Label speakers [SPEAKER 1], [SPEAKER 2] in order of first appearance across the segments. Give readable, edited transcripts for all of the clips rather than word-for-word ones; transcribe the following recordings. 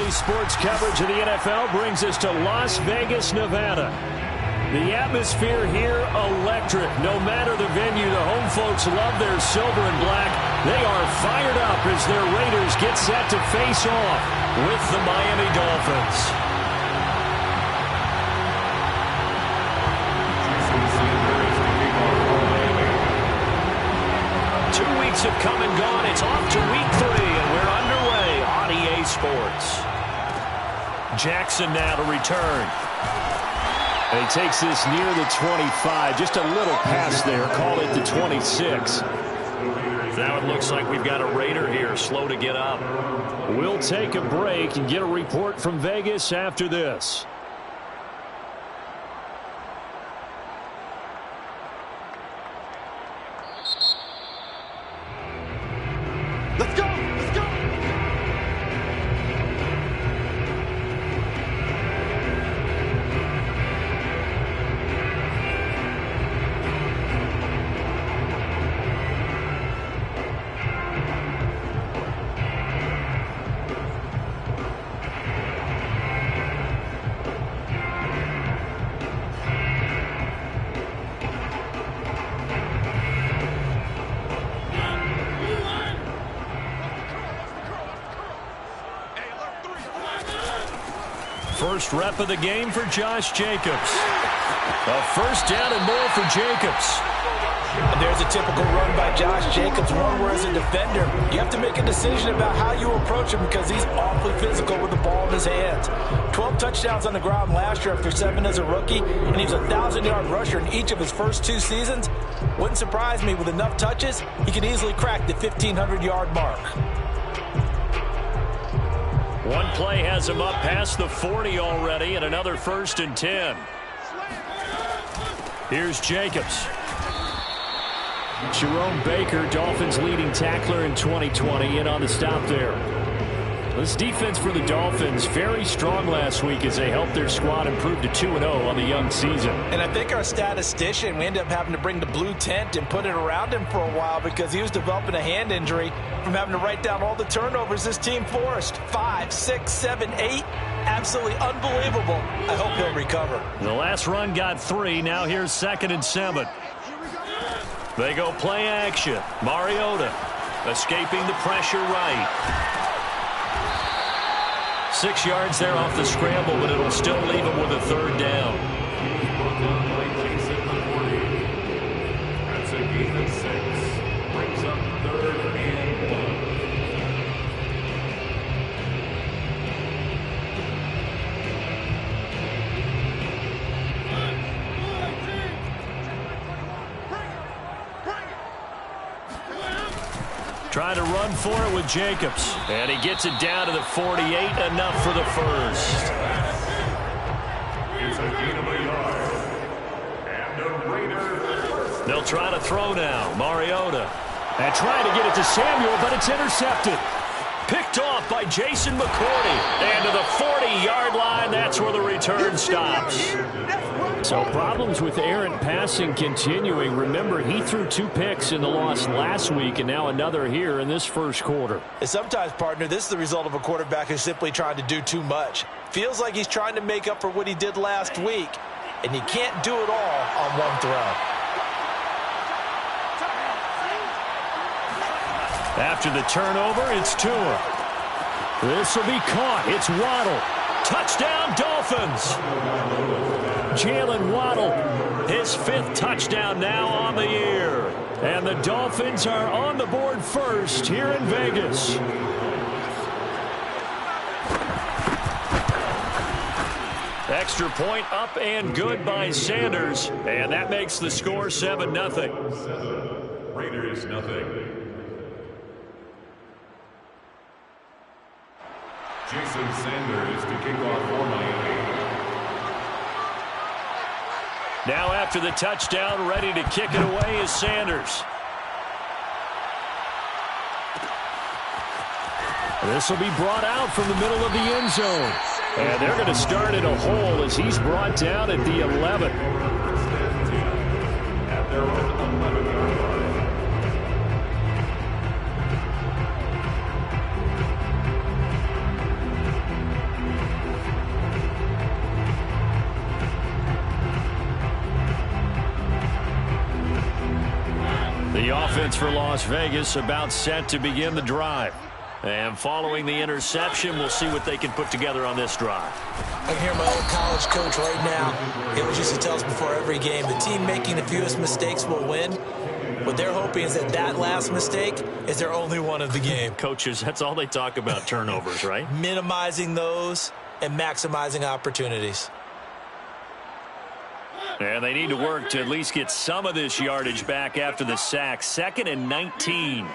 [SPEAKER 1] Daily sports coverage of the NFL brings us to Las Vegas, Nevada. The atmosphere here, electric. No matter the venue, the home folks love their silver and black. They are fired up as their Raiders get set to face off with the Miami Dolphins. Have come and gone. It's off to week 3, and we're underway on EA Sports. Jackson now to return. And he takes this near the 25. Just a little pass there. Call it the 26. Now it looks like we've got a Raider here, slow to get up. We'll take a break and get a report from Vegas after this.
[SPEAKER 2] Let's go! Let's go!
[SPEAKER 1] First rep of the game for Josh Jacobs. A first down and more for Jacobs.
[SPEAKER 3] And there's a typical run by Josh Jacobs, one where as a defender, you have to make a decision about how you approach him because he's awfully physical with the ball in his hands. 12 touchdowns on the ground last year after 7 as a rookie, and he was a 1,000-yard rusher in each of his first 2 seasons. Wouldn't surprise me, with enough touches, he could easily crack the 1,500-yard mark.
[SPEAKER 1] One play has him up past the 40 already, and another 1st and 10. Here's Jacobs. Jerome Baker, Dolphins leading tackler in 2020, in on the stop there. This defense for the Dolphins, very strong last week as they helped their squad improve to 2-0 on the young season.
[SPEAKER 3] And I think our statistician, we ended up having to bring the blue tent and put it around him for a while because he was developing a hand injury from having to write down all the turnovers this team forced. 5, 6, 7, 8. Absolutely unbelievable. I hope he'll recover.
[SPEAKER 1] The last run got 3. Now here's 2nd and 7. They go play action. Mariota escaping the pressure right. 6 yards there off the scramble, but it'll still leave him with a 3rd down.
[SPEAKER 4] That's a gain of 6. Brings up 3rd and 1.
[SPEAKER 1] Trying to run for it with Jacobs. And he gets it down to the 48. Enough for the first.
[SPEAKER 4] Here's a gain of a yard. And the Raiders.
[SPEAKER 1] They'll try to throw now. Mariota. And trying to get it to Samuel, but it's intercepted. Picked off by Jason McCourty. And to the 40-yard line, that's where the return stops. So problems with errant passing continuing. Remember, he threw 2 picks in the loss last week and now another here in this first quarter.
[SPEAKER 3] And sometimes, partner, this is the result of a quarterback who's simply trying to do too much. Feels like he's trying to make up for what he did last week, and he can't do it all on one throw.
[SPEAKER 1] After the turnover, it's Tua. This will be caught. It's Waddle. Touchdown, Dolphins. Jalen Waddle, his 5th touchdown now on the year. And the Dolphins are on the board first here in Vegas. Extra point up and good by Sanders. And that makes the score 7-0.
[SPEAKER 4] Raiders nothing. Jason Sanders to kick off for Miami.
[SPEAKER 1] Now after the touchdown, ready to kick it away is Sanders. This will be brought out from the middle of the end zone. And they're going to start in a hole as he's brought down at the 11.
[SPEAKER 4] At their own 11-yard line.
[SPEAKER 1] offense for Las Vegas about set to begin the drive. And following the interception, we'll see what they can put together on this drive.
[SPEAKER 3] I can hear my old college coach right now. He always used to tell us before every game, the team making the fewest mistakes will win. What they're hoping is that last mistake is their only one of the game.
[SPEAKER 1] Coaches, that's all they talk about, turnovers, right?
[SPEAKER 3] Minimizing those and maximizing opportunities.
[SPEAKER 1] And they need to work to at least get some of this yardage back after the sack. 2nd and 19.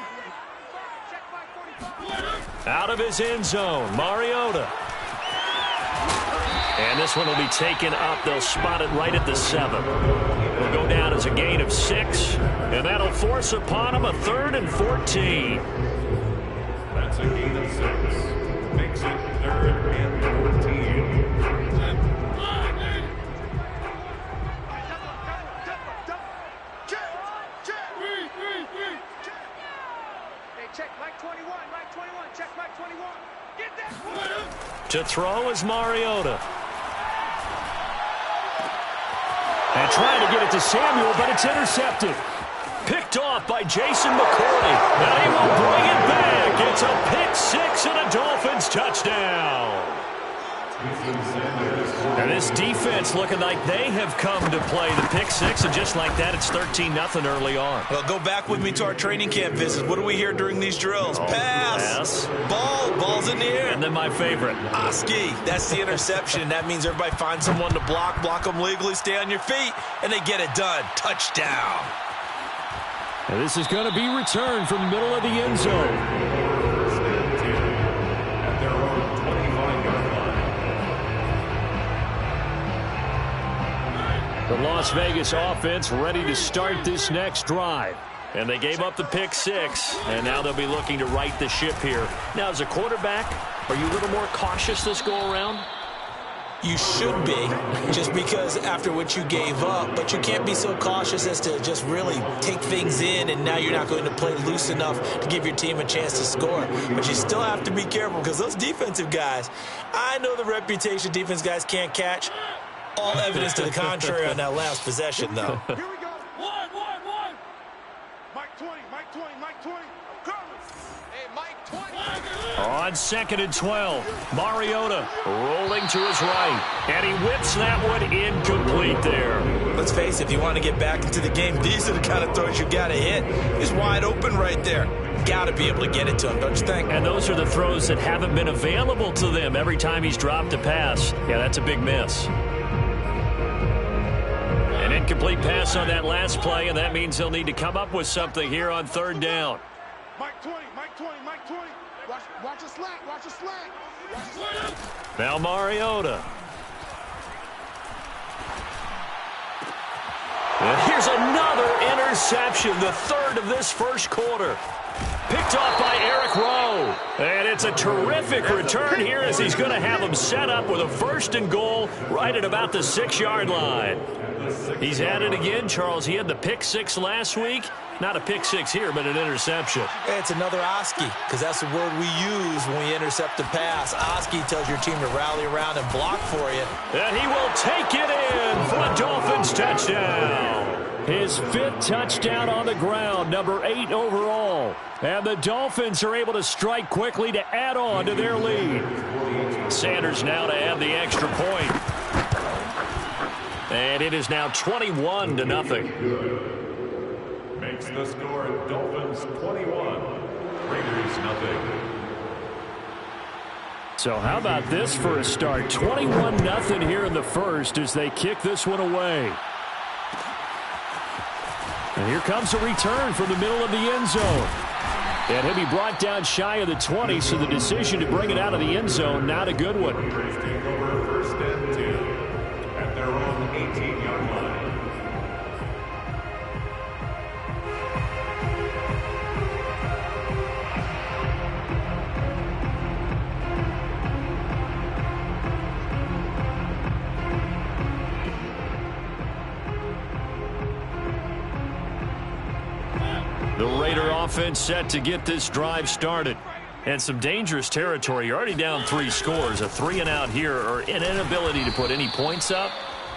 [SPEAKER 1] Out of his end zone, Mariota. And this one will be taken up. They'll spot it right at the 7. It'll go down as a gain of 6. And that'll force upon him a 3rd and 14.
[SPEAKER 4] That's a gain of 6. Makes it 3rd and 14.
[SPEAKER 2] Check Mike 21, Mike 21, check Mike 21. Get that.
[SPEAKER 1] To throw is Mariota. And trying to get it to Samuel, but it's intercepted. Picked off by Jason McCourty. And he will bring it back. It's a pick 6 and a Dolphins touchdown. And this defense looking like they have come to play the pick 6, and just like that, it's 13-0 early on.
[SPEAKER 3] Well, go back with me to our training camp visit. What do we hear during these drills? Pass. Ball's in the air.
[SPEAKER 1] And then my favorite.
[SPEAKER 3] Oski, that's the interception. That means everybody finds someone to block them legally, stay on your feet, and they get it done. Touchdown.
[SPEAKER 1] And this is going to be returned from the middle of the end zone. The Las Vegas offense ready to start this next drive. And they gave up the pick 6, and now they'll be looking to right the ship here. Now, as a quarterback, are you a little more cautious this go-around?
[SPEAKER 3] You should be, just because after what you gave up, but you can't be so cautious as to just really take things in, and now you're not going to play loose enough to give your team a chance to score. But you still have to be careful, because those defensive guys, I know the reputation defense guys can't catch. All evidence to the contrary on that last possession, though.
[SPEAKER 2] Here we go. One. Mike 20, Mike 20, Mike 20. Come. Hey, Mike 20.
[SPEAKER 1] On 2nd and 12, Mariota rolling to his right. And he whips that one incomplete there.
[SPEAKER 3] Let's face it, if you want to get back into the game, these are the kind of throws you got to hit. He's wide open right there. Got to be able to get it to him, don't you think?
[SPEAKER 1] And those are the throws that haven't been available to them every time he's dropped a pass. Yeah, that's a big miss. An incomplete pass on that last play, and that means they'll need to come up with something here on 3rd down.
[SPEAKER 2] Mike 20, Mike 20, Mike 20. Watch a slant, watch a slant.
[SPEAKER 1] Now Mariota. And here's another interception, the 3rd of this first quarter. Picked off by Eric Rowe. And it's a terrific return here as he's going to have him set up with a 1st and goal right at about the 6-yard line. He's at it again, Charles. He had the pick 6 last week. Not a pick 6 here, but an interception.
[SPEAKER 3] It's another Oski, because that's the word we use when we intercept a pass. Oski tells your team to rally around and block for you.
[SPEAKER 1] And he will take it in for a Dolphins touchdown. His 5th touchdown on the ground, number 8 overall. And the Dolphins are able to strike quickly to add on to their lead. Sanders now to add the extra point. And it is now 21-0.
[SPEAKER 4] Makes the score Dolphins 21, Raiders 0.
[SPEAKER 1] So how about this for a start? 21-0 here in the first as they kick this one away. And here comes a return from the middle of the end zone. And he'll be brought down shy of the 20, so the decision to bring it out of the end zone, not a good one.
[SPEAKER 4] Raiders take over 1st and 2 at their own 18-yard line.
[SPEAKER 1] The Raider offense set to get this drive started. And some dangerous territory. You're already down 3 scores. A 3-and-out here, or an inability to put any points up.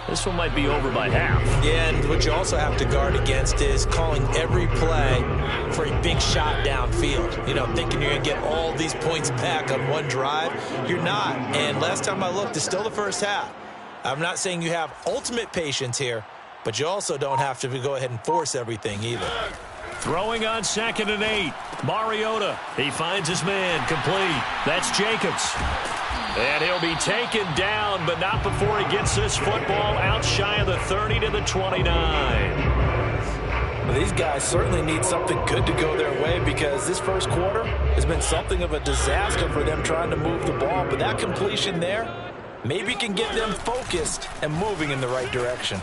[SPEAKER 1] This one might be over by half.
[SPEAKER 3] Yeah, and what you also have to guard against is calling every play for a big shot downfield. You know, thinking you're going to get all these points back on one drive. You're not. And last time I looked, it's still the first half. I'm not saying you have ultimate patience here, but you also don't have to go ahead and force everything either.
[SPEAKER 1] Throwing on 2nd and 8. Mariota. He finds his man. Complete. That's Jacobs. And he'll be taken down, but not before he gets this football out shy of the 30 to the 29.
[SPEAKER 3] Well, these guys certainly need something good to go their way because this first quarter has been something of a disaster for them trying to move the ball. But that completion there maybe can get them focused and moving in the right direction.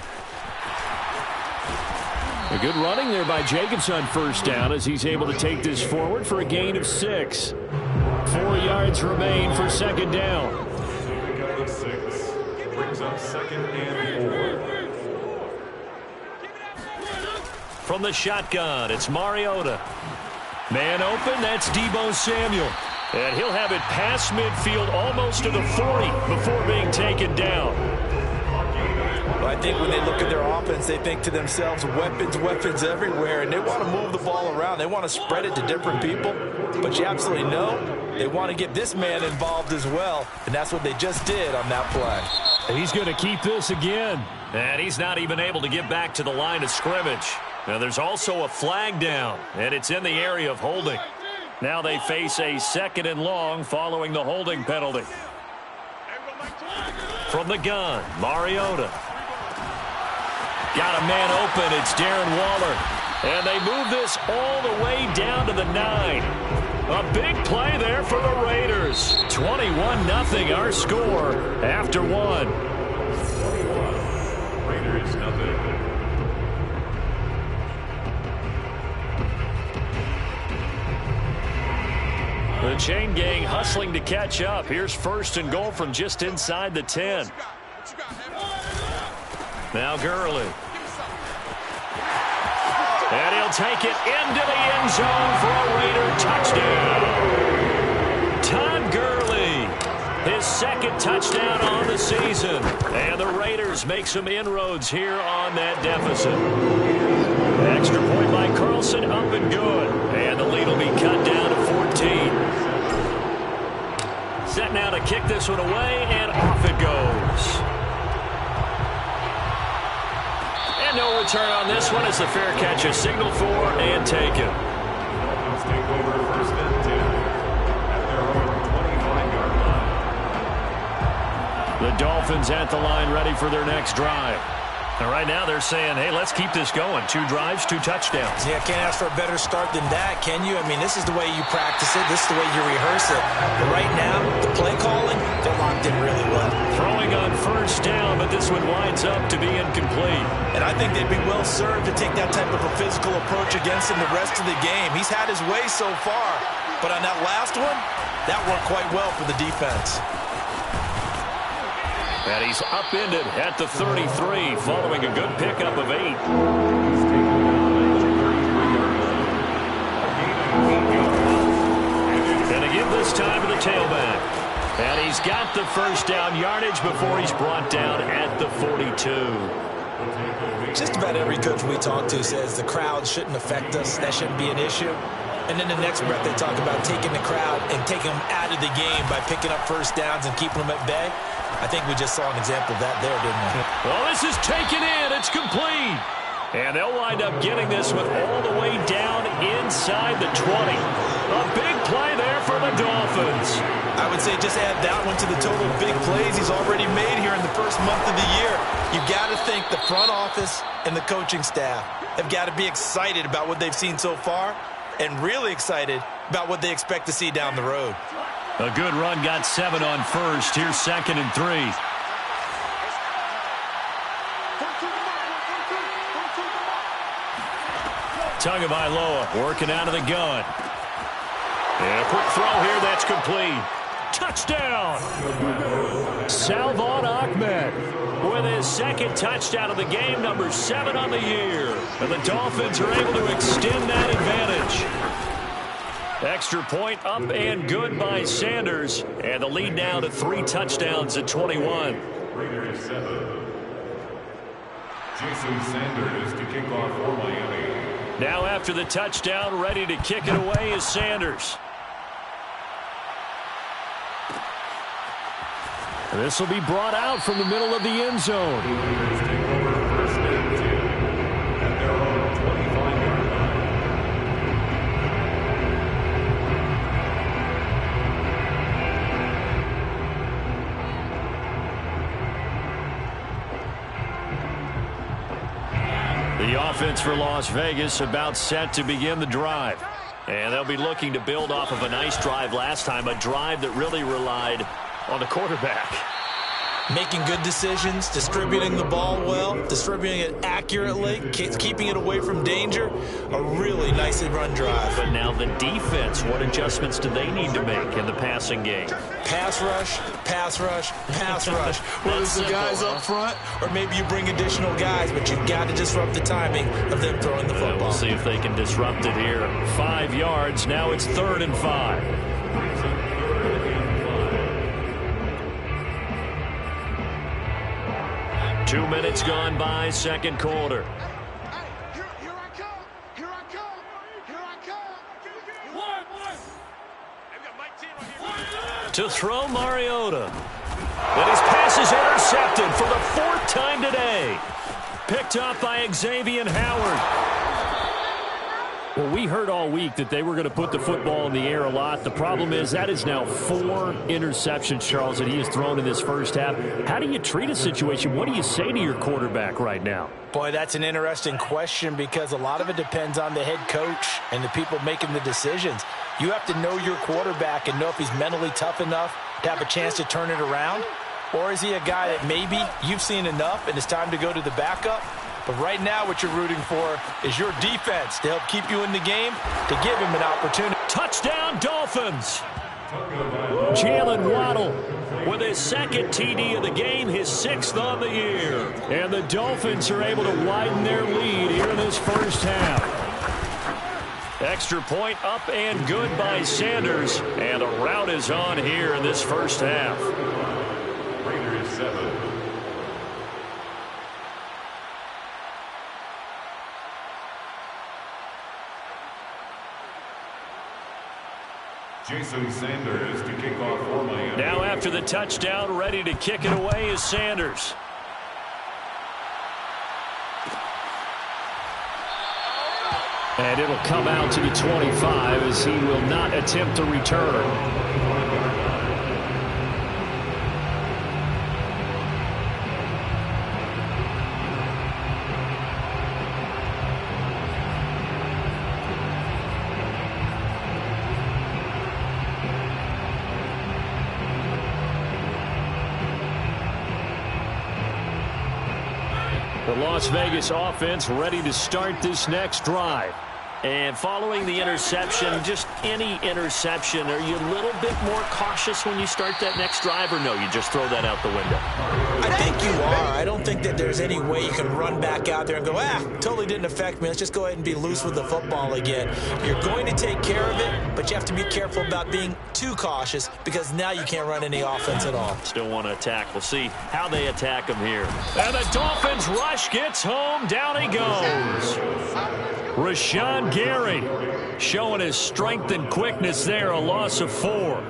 [SPEAKER 1] A good running there by Jacobs on first down as he's able to take this forward for a gain of 6. 4 yards remain for 2nd down.
[SPEAKER 4] Pickup of 6. Brings up 2nd and 4.
[SPEAKER 1] From the shotgun, it's Mariota. Man open, that's Deebo Samuel. And he'll have it past midfield almost to the 40 before being taken down.
[SPEAKER 3] Well, I think when they look at their offense, they think to themselves, weapons everywhere, and they want to move the ball around. They want to spread it to different people, but you absolutely know they want to get this man involved as well, and that's what they just did on that play.
[SPEAKER 1] He's going to keep this again, and he's not even able to get back to the line of scrimmage. Now, there's also a flag down, and it's in the area of holding. Now they face a 2nd and long following the holding penalty. From the gun, Mariota. Got a man open. It's Darren Waller. And they move this all the way down to the 9. A big play there for the Raiders. 21-0 our score after 1.
[SPEAKER 4] 21. Raiders nothing.
[SPEAKER 1] The chain gang hustling to catch up. Here's 1st and goal from just inside the 10. Now Gurley. And he'll take it into the end zone for a Raider touchdown. Todd Gurley, his 2nd touchdown on the season. And the Raiders make some inroads here on that deficit. Extra point by Carlson, up and good. And the lead will be cut down to 14. Set now to kick this one away, and off it goes. No return on this one as the fair catch is signaled for and taken.
[SPEAKER 4] Dolphins take over 1st and 10 at their own 25-yard line.
[SPEAKER 1] The Dolphins at the line ready for their next drive. And right now they're saying, hey, let's keep this going. 2 drives, 2 touchdowns.
[SPEAKER 3] Yeah, can't ask for a better start than that, can you? I mean, this is the way you practice it. This is the way you rehearse it. But right now, the play calling, they're locked in really well.
[SPEAKER 1] Throwing on first down, but this one winds up to be incomplete.
[SPEAKER 3] And I think they'd be well served to take that type of a physical approach against him the rest of the game. He's had his way so far, but on that last one, that worked quite well for the defense.
[SPEAKER 1] And he's upended at the 33 following a good pickup of 8.
[SPEAKER 4] He's taken down at the 33-yard line. A gain of 8 yards.
[SPEAKER 1] And to give this time to the tailback. And he's got the first down yardage before he's brought down at the 42.
[SPEAKER 3] Just about every coach we talk to says the crowd shouldn't affect us. That shouldn't be an issue. And then the next breath they talk about taking the crowd and taking them out of the game by picking up first downs and keeping them at bay. I think we just saw an example of that there, didn't we?
[SPEAKER 1] Well, this is taken in. It's complete. And they'll wind up getting this one all the way down inside the 20. A big play there for the Dolphins.
[SPEAKER 3] I would say just add that one to the total of big plays he's already made here in the first month of the year. You've got to think the front office and the coaching staff have got to be excited about what they've seen so far and really excited about what they expect to see down the road.
[SPEAKER 1] A good run, got 7 on first. Here's 2nd and 3. Tagovailoa working out of the gun. And a quick throw here, that's complete. Touchdown! Salvon Ahmed with his 2nd touchdown of the game, number 7 on the year. And the Dolphins are able to extend that advantage. Extra point up and good by Sanders. And the lead now to 3 touchdowns at 21.
[SPEAKER 4] Raiders 7. Jason Sanders to kick off for Miami.
[SPEAKER 1] Now after the touchdown, ready to kick it away is Sanders. This will be brought out from the middle of the end zone.
[SPEAKER 4] Raiders take over first and 10 at their own 25-yard line.
[SPEAKER 1] The offense for Las Vegas about set to begin the drive. And they'll be looking to build off of a nice drive last time, a drive that really relied on the quarterback.
[SPEAKER 3] Making good decisions, distributing the ball well, distributing it accurately, keeping it away from danger. A really nicely run drive.
[SPEAKER 1] But now the defense, what adjustments do they need to make in the passing game?
[SPEAKER 3] Pass rush, pass rush, pass rush. Whether it's the guys up front or maybe you bring additional guys, but you've got to disrupt the timing of them throwing the football.
[SPEAKER 1] We'll see if they can disrupt it here. 5 yards. Now it's 3rd and 5. 2 minutes gone by, second quarter.
[SPEAKER 2] Here I come. Here I come. Here I come. One. Hey, we got Mike 10 right here.
[SPEAKER 1] To throw Mariota. And his pass is intercepted for the 4th time today. Picked up by Xavier Howard. Well, we heard all week that they were going to put the football in the air a lot. The problem is that is now 4 interceptions, Charles, that he has thrown in this first half. How do you treat a situation? What do you say to your quarterback right now?
[SPEAKER 3] Boy, that's an interesting question because a lot of it depends on the head coach and the people making the decisions. You have to know your quarterback and know if he's mentally tough enough to have a chance to turn it around. Or is he a guy that maybe you've seen enough and it's time to go to the backup? But right now what you're rooting for is your defense to help keep you in the game, to give him an opportunity.
[SPEAKER 1] Touchdown, Dolphins! Jalen Waddle with his 2nd TD of the game, his 6th on the year. And the Dolphins are able to widen their lead here in this first half. Extra point up and good by Sanders. And a rout is on here in this first half.
[SPEAKER 4] Raiders 7. Jason Sanders to kick off for Miami.
[SPEAKER 1] Now after the touchdown, ready to kick it away is Sanders. And it'll come out to the 25 as he will not attempt to return. The Las Vegas offense ready to start this next drive. And following the interception, just any interception, are you a little bit more cautious when you start that next drive, or no, you just throw that out the window?
[SPEAKER 3] I think you are. I don't think that there's any way you can run back out there and go, totally didn't affect me. Let's just go ahead and be loose with the football again. You're going to take care of it, but you have to be careful about being too cautious because now you can't run any offense at all.
[SPEAKER 1] Still want to attack. We'll see how they attack him here. And the Dolphins rush gets home. Down he goes. Rashawn Gary showing his strength and quickness there, a loss of 4.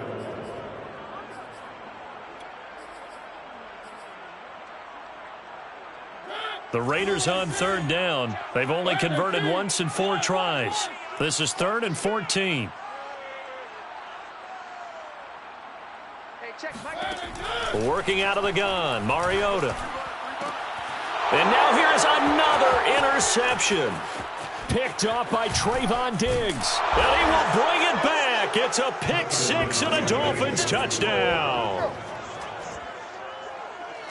[SPEAKER 1] The Raiders on 3rd down. They've only converted once in 4 tries. This is 3rd and 14. Working out of the gun, Mariota. And now here's another interception. Picked off by Trayvon Diggs. And he will bring it back. It's a pick 6 and a Dolphins touchdown.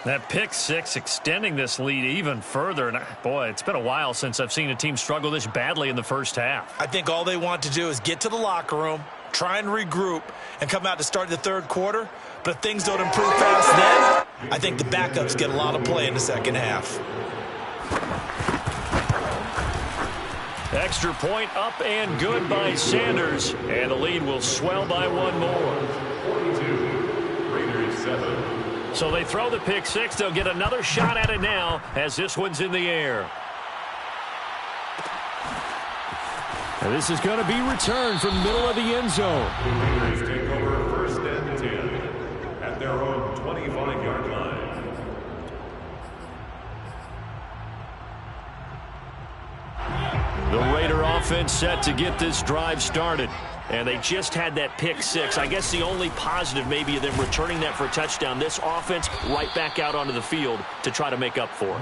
[SPEAKER 1] That pick 6 extending this lead even further. And boy, it's been a while since I've seen a team struggle this badly in the first half.
[SPEAKER 3] I think all they want to do is get to the locker room, try and regroup, and come out to start the 3rd quarter. But if things don't improve fast then, I think the backups get a lot of play in the second half.
[SPEAKER 1] Extra point up and good by Sanders. And the lead will swell by 1 more.
[SPEAKER 4] 42, Raiders 7.
[SPEAKER 1] So they throw the pick six. They'll get another shot at it now as this one's in the air.
[SPEAKER 5] And this is going to be returned from the middle of the end zone.
[SPEAKER 4] The Raiders take over first and 10 at their own 25-yard line.
[SPEAKER 1] The Raider offense set to get this drive started. And they just had that pick six. I guess the only positive maybe of them returning that for a touchdown. This offense right back out onto the field to try to make up for it.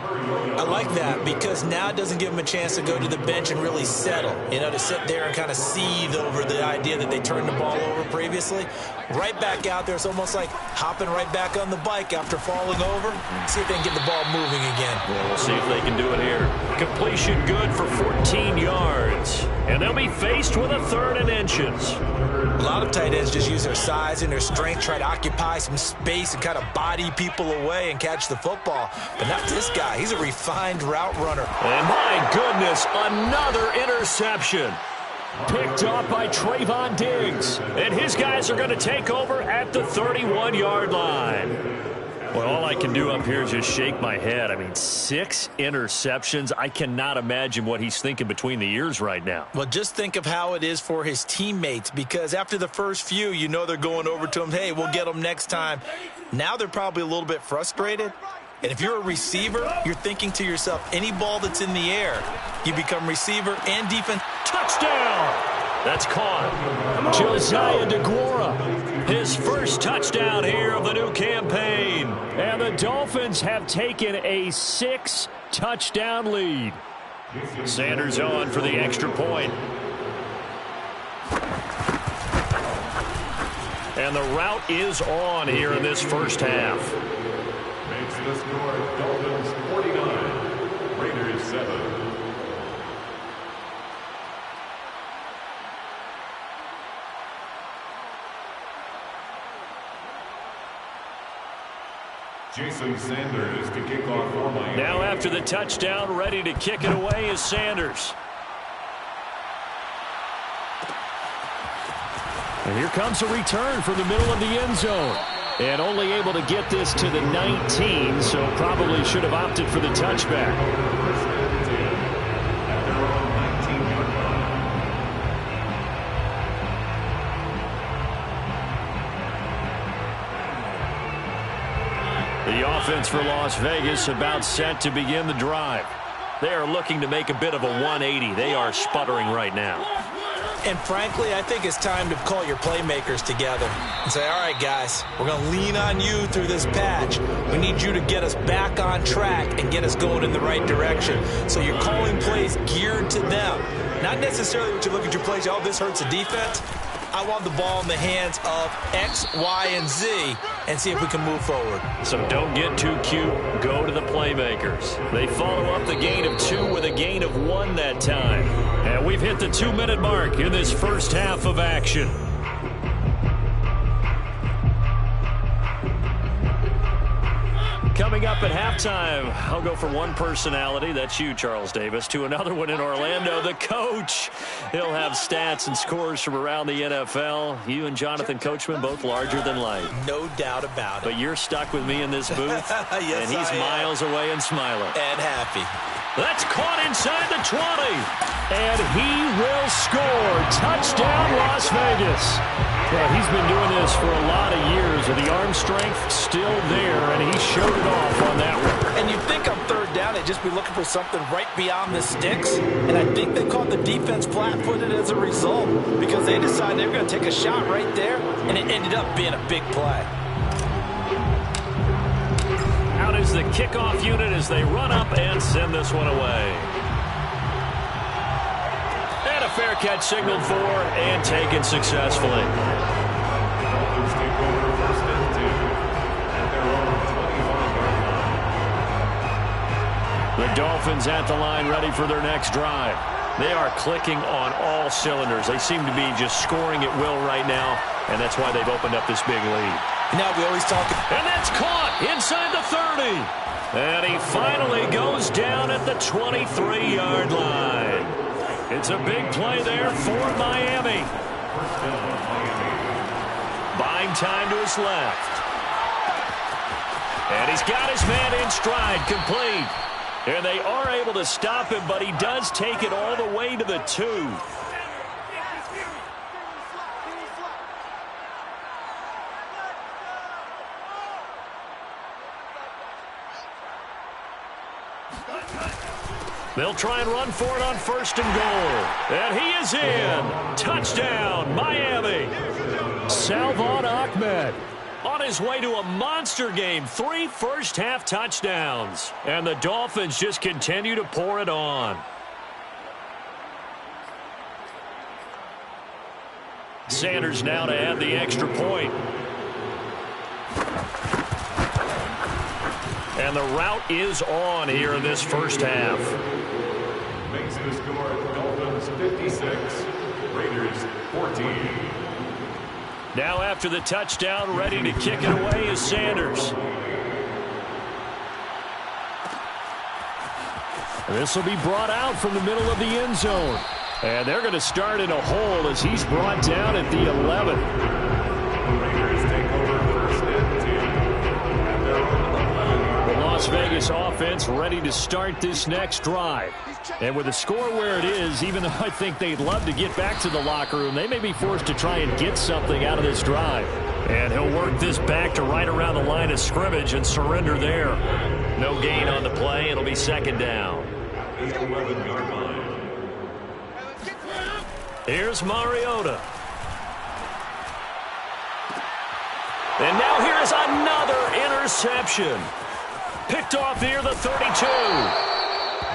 [SPEAKER 3] I like that because now it doesn't give them a chance to go to the bench and really settle. You know, to sit there and kind of seethe over the idea that they turned the ball over previously. Right back out there. It's almost like hopping right back on the bike after falling over. See if they can get the ball moving again.
[SPEAKER 1] Well, we'll see if they can do it here. Completion good for 14 yards. And they'll be faced with a 3rd and inches.
[SPEAKER 3] A lot of tight ends just use their size and their strength, try to occupy some space and kind of body people away and catch the football. But not this guy. He's a refined route runner.
[SPEAKER 1] And my goodness, another interception. Picked off by Trayvon Diggs. And his guys are going to take over at the 31-yard line. Well, all I can do up here is just shake my head. I mean, 6 interceptions. I cannot imagine what he's thinking between the ears right now.
[SPEAKER 3] Well, just think of how it is for his teammates, because after the first few, you know they're going over to him, hey, we'll get them next time. Now they're probably a little bit frustrated. And if you're a receiver, you're thinking to yourself, any ball that's in the air, you become receiver and defense.
[SPEAKER 1] Touchdown! That's caught. Josiah DeGuara, his first touchdown here of the new campaign. And the Dolphins have taken a 6-touchdown lead. Sanders on for the extra point. And the route is on here in this first half.
[SPEAKER 4] Makes the score Dolphins 49, Raiders 7. Jason Sanders to kick off for Miami.
[SPEAKER 1] Now after the touchdown, ready to kick it away is Sanders.
[SPEAKER 5] And here comes a return from the middle of the end zone. And only able to get this to the 19, so probably should have opted for the touchback.
[SPEAKER 4] First and 10 at their own 19-yard line.
[SPEAKER 1] The offense for Las Vegas about set to begin the drive. They are looking to make a bit of a 180. They are sputtering right now.
[SPEAKER 3] And frankly, I think it's time to call your playmakers together and say, all right, guys, we're going to lean on you through this patch. We need you to get us back on track and get us going in the right direction. So you're calling plays geared to them. Not necessarily what you look at your plays, oh, this hurts the defense. I want the ball in the hands of X, Y, and Z and see if we can move forward.
[SPEAKER 1] So don't get too cute. Go to the playmakers. They follow up the gain of 2 with a gain of 1 that time. And we've hit the 2-minute mark in this first half of action. Coming up at halftime, I'll go from one personality, that's you, Charles Davis, to another one in Orlando, the coach. He'll have stats and scores from around the NFL. You and Jonathan Coachman, both larger than life.
[SPEAKER 3] No doubt about it.
[SPEAKER 1] But you're stuck with me in this booth,
[SPEAKER 3] yes,
[SPEAKER 1] and he's miles away and smiling.
[SPEAKER 3] And happy.
[SPEAKER 1] That's caught inside the 20. And he will score. Touchdown, Las Vegas. Well, he's been doing this for a lot of years, and the arm strength still there, and he showed it off on that one.
[SPEAKER 3] And you'd think on third down they'd just be looking for something right beyond the sticks, and I think they caught the defense flat-footed as a result because they decided they were going to take a shot right there, and it ended up being a big play.
[SPEAKER 1] Out is the kickoff unit as they run up and send this one away. And a fair catch signaled for and taken successfully.
[SPEAKER 4] Dolphins take over first and 10 at their own 25-yard line.
[SPEAKER 1] The Dolphins at the line ready for their next drive. They are clicking on all cylinders. They seem to be just scoring at will right now, and that's why they've opened up this big lead.
[SPEAKER 3] Now we always talk.
[SPEAKER 1] And that's caught inside the 30. And he finally goes down at the 23-yard line. It's a big play there for Miami.
[SPEAKER 4] First down, Miami.
[SPEAKER 1] Buying time to his left. And he's got his man in stride, complete. And they are able to stop him, but he does take it all the way to the 2. They'll try and run for it on 1st and goal. And he is in. Touchdown, Miami.
[SPEAKER 5] Salvon Ahmed
[SPEAKER 1] on his way to a monster game. 3 first-half touchdowns. And the Dolphins just continue to pour it on. Sanders now to add the extra point. And the route is on here in this first half.
[SPEAKER 4] Makes the score Dolphins 56, Raiders 14.
[SPEAKER 1] Now after the touchdown, ready to kick it away is Sanders.
[SPEAKER 5] This will be brought out from the middle of the end zone. And they're going to start in a hole as he's brought down at the 11.
[SPEAKER 4] Raiders take over 1st and 10 at their own 11.
[SPEAKER 5] The Las Vegas offense ready to start this next drive. And with the score where it is, even though I think they'd love to get back to the locker room, they may be forced to try and get something out of this drive.
[SPEAKER 1] And he'll work this back to right around the line of scrimmage and surrender there. No gain on the play. It'll be 2nd down.
[SPEAKER 4] At the 11-yard line.
[SPEAKER 1] Here's Mariota. And now here's another interception. Picked off near the 32.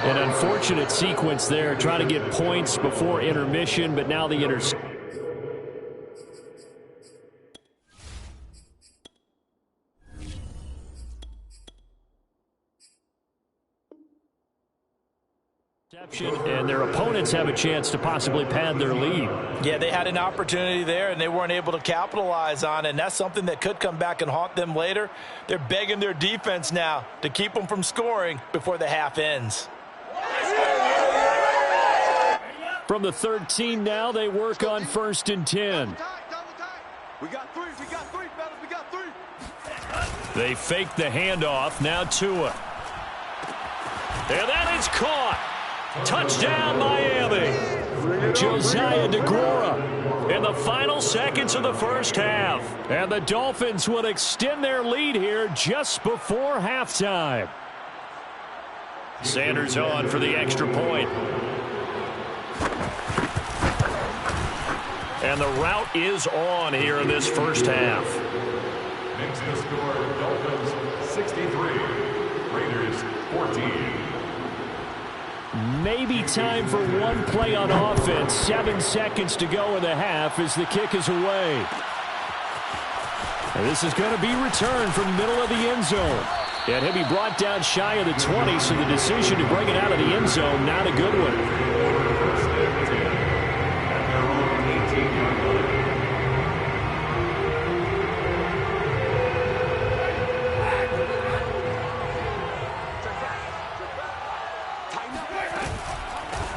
[SPEAKER 5] An unfortunate sequence there, trying to get points before intermission, but now the interception. And their opponents have a chance to possibly pad their lead.
[SPEAKER 3] Yeah, they had an opportunity there, and they weren't able to capitalize on it, and that's something that could come back and haunt them later. They're begging their defense now to keep them from scoring before the half ends.
[SPEAKER 5] From the 13 now, they work on 1st and 10.
[SPEAKER 2] We got 3, fellas, we got 3.
[SPEAKER 1] They fake the handoff, now Tua. And that is caught. Touchdown, Miami.
[SPEAKER 5] Josiah DeGuara
[SPEAKER 1] in the final seconds of the first half.
[SPEAKER 5] And the Dolphins will extend their lead here just before halftime.
[SPEAKER 1] Sanders on for the extra point. And the route is on here in this first half.
[SPEAKER 4] Makes the score Dolphins 63, Raiders 14.
[SPEAKER 5] Maybe time for one play on offense. 7 seconds to go in the half as the kick is away. And this is going to be returned from the middle of the end zone. And he'll be brought down shy of the 20, so the decision to bring it out of the end zone, not a good one.
[SPEAKER 4] 1st and 10 at their own 18-yard line.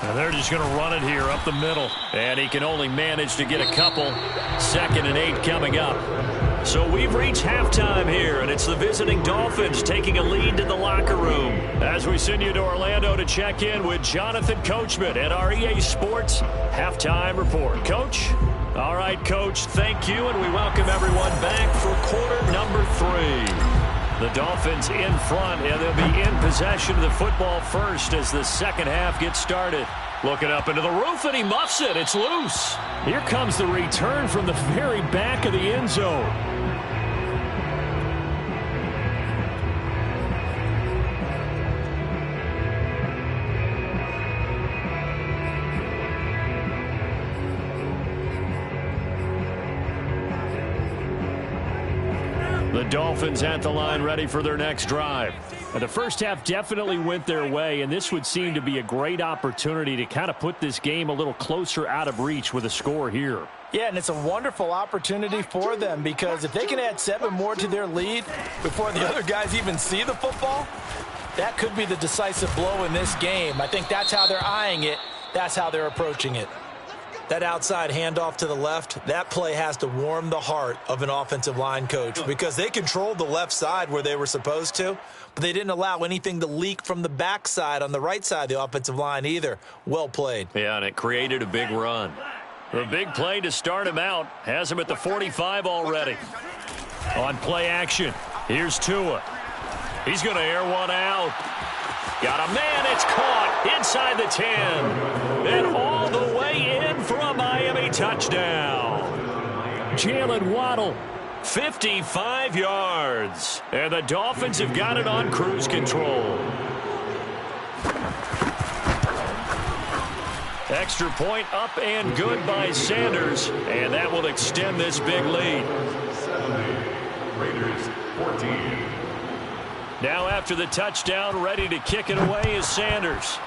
[SPEAKER 1] And they're just going to run it here up the middle. And he can only manage to get a couple. 2nd and 8 coming up. So we've reached halftime here, and it's the visiting Dolphins taking a lead to the locker room. As we send you to Orlando to check in with Jonathan Coachman at our EA Sports Halftime Report. Coach? All right, Coach, thank you, and we welcome everyone back for quarter number 3. The Dolphins in front, and they'll be in possession of the football first as the second half gets started. Looking up into the roof, and he muffs it. It's loose.
[SPEAKER 5] Here comes the return from the very back of the end zone. The Dolphins at the line ready for their next drive. And the first half definitely went their way, and this would seem to be a great opportunity to kind of put this game a little closer out of reach with a score here.
[SPEAKER 3] Yeah, and it's a wonderful opportunity for them because if they can add 7 more to their lead before the other guys even see the football, that could be the decisive blow in this game. I think that's how they're eyeing it. That's how they're approaching it. That outside handoff to the left, that play has to warm the heart of an offensive line coach because they controlled the left side where they were supposed to, but they didn't allow anything to leak from the backside on the right side of the offensive line either. Well played.
[SPEAKER 5] Yeah, and it created a big run. A big play to start him out. Has him at the 45 already. On play action, here's Tua. He's going to air one out. Got a man, it's caught inside the 10. And all the way in for a Miami touchdown. Jalen Waddle, 55 yards. And the Dolphins have got it on cruise control. Extra point up and good by Sanders. And that will extend this big lead.
[SPEAKER 4] Raiders 14.
[SPEAKER 5] Now after the touchdown, ready to kick it away is Sanders.